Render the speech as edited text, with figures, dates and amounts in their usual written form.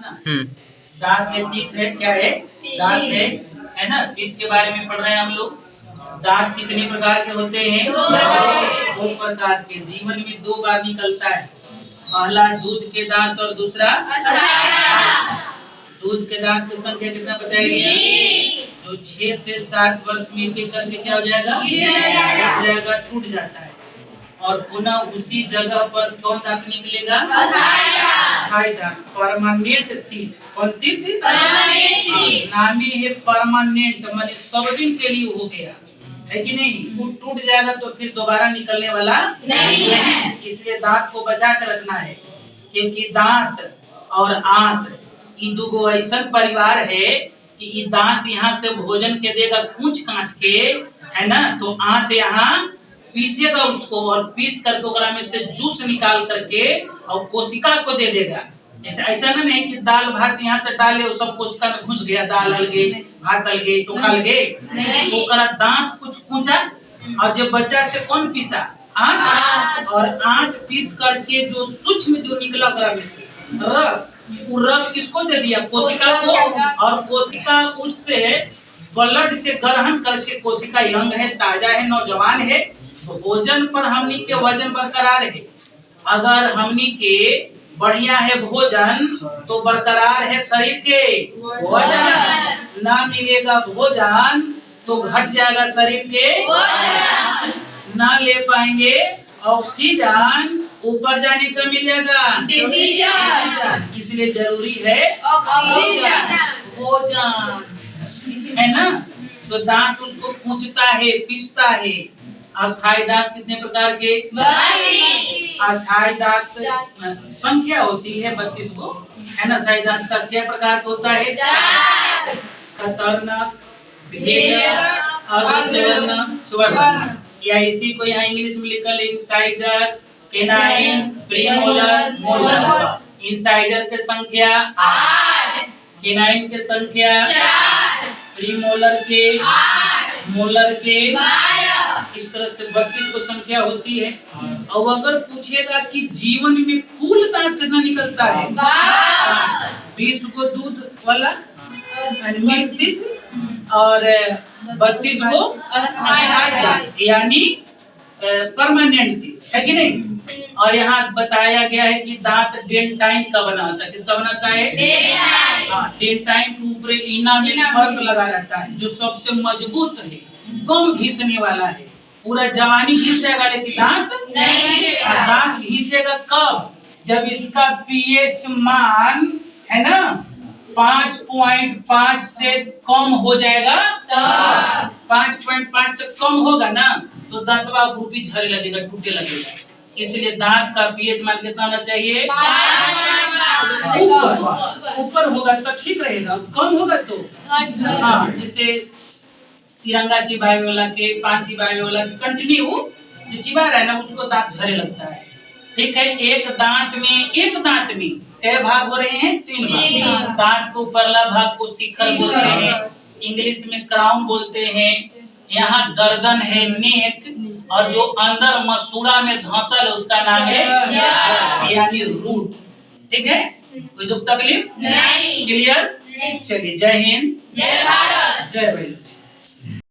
ना। दांत है, टीथ है, क्या है? दांत है ना। टीथ के बारे में पढ़ रहे हैं हम लोग। दांत कितने प्रकार के होते हैं? दो प्रकार के। जीवन में 2 बार निकलता है। पहला दूध के दांत और दूसरा दूध के दांत की संख्या कितना बताया गया? जो 6 से 7 वर्ष में एक एक करके क्या हो जाएगा? गिर जाएगा, टूट जाता है। और पुनः उसी जगह पर कौन दांत निकलेगा? अस्थायी दांत, परमानेंट टीथ। कौन टीथ? नाम ही है परमानेंट, माने सब दिन के लिए हो गया है कि नहीं। वो टूट जाएगा तो फिर दोबारा निकलने वाला नहीं है। इसलिए दांत को बचा कर रखना है, क्योंकि दांत और आंत ये दो ऐसा परिवार है कि ये दांत यहाँ से भोजन के देगा कूच कांच के, है ना। तो आंत यहाँ पीसेगा उसको, और पीस करके ओकरा में से जूस निकाल करके और कोशिका को दे देगा। जैसे ऐसा ना नहीं कि दाल भात यहाँ से डाले वो सब कोशिका में घुस गया, दाल अलगे, भात अलगे, चोखा अलगे। ओकरा दांत कुछ कूचा, और जब बच्चा से कौन पीसा? आंत। और आंत पीस करके जो सूक्ष्म जो निकला ओकरा में से रस, वो रस किसको दे दिया? कोशिका को। और कोशिका उससे ब्लड से ग्रहण करके, कोशिका यंग है, ताजा है, नौजवान है, तो भोजन पर हमनी के वजन बरकरार है। अगर हमनी के बढ़िया है भोजन तो बरकरार है शरीर के वजन। ना मिलेगा भोजन तो घट जाएगा शरीर के वजन। ना ले पाएंगे ऑक्सीजन, ऊपर जाने का मिलेगा डिसीजन। इसलिए जरूरी है ऑक्सीजन, भोजन, है ना। तो दांत उसको पूंछता है, पीसता है। अस्थायी दांत कितने प्रकार के? अस्थायी दांत संख्या होती है 32 को, है ना। अस्थायी दांत का क्या प्रकार का होता है? कतरनक, भेदक, अग्रचर्णक, स्वरवर्णक। या इसी को यहाँ इंग्लिश में लिखा है incisor, canine, premolar, molar. Incisor के संख्या 8, केनाइन के संख्या 4, प्रीमोलर के 8, मोलर के 12। इस तरह से 32 को संख्या होती है। और अगर पूछेगा कि जीवन में कुल दांत कितना निकलता है? 20 को दूध वाला मिल्क टीथ, और 32 को अस्थायी दांत यानी परमानेंट टीथ, है कि नहीं। और यहाँ बताया गया है कि दांत डेंटाइन का बना होता है। किसका बनाता है? डेंटाइन के ऊपर इनामेल परत लगा रहता है, जो सबसे मजबूत है, कम घिसने वाला है। पूरा जवानी घिस जाएगा लेकिन दांत नहीं। दांत घिसेगा कब? जब इसका पीएच मान, है ना, 5.5 से कम हो जाएगा। 5.5 से कम होगा ना तो दांतवा रूपी झड़ने लगेगा, टूटने लगेगा। इसलिए दांत का पीएच मान कितना होना चाहिए? ऊपर होगा तो ठीक रहेगा, कम होगा तो हाँ। जैसे तिरंगा चिबावे वाला के, पान चिबावे वाला के कंटिन्यू जो चिबा रहा है ना, उसको दांत झड़ने लगता है। ठीक है। एक दांत में कई भाग हो रहे हैं? 3 भाग। दांत के ऊपरला भाग को शिखर बोलते हैं, इंग्लिश में क्राउन बोलते हैं। यहाँ गर्दन है, नेक, और जो अंदर मसूड़ा में धंसल है उसका नाम है यानी रूट। ठीक है। कोई दुख तकलीफ नहीं? क्लियर? चलिए, जय हिंद, जय भारत, जय भारत।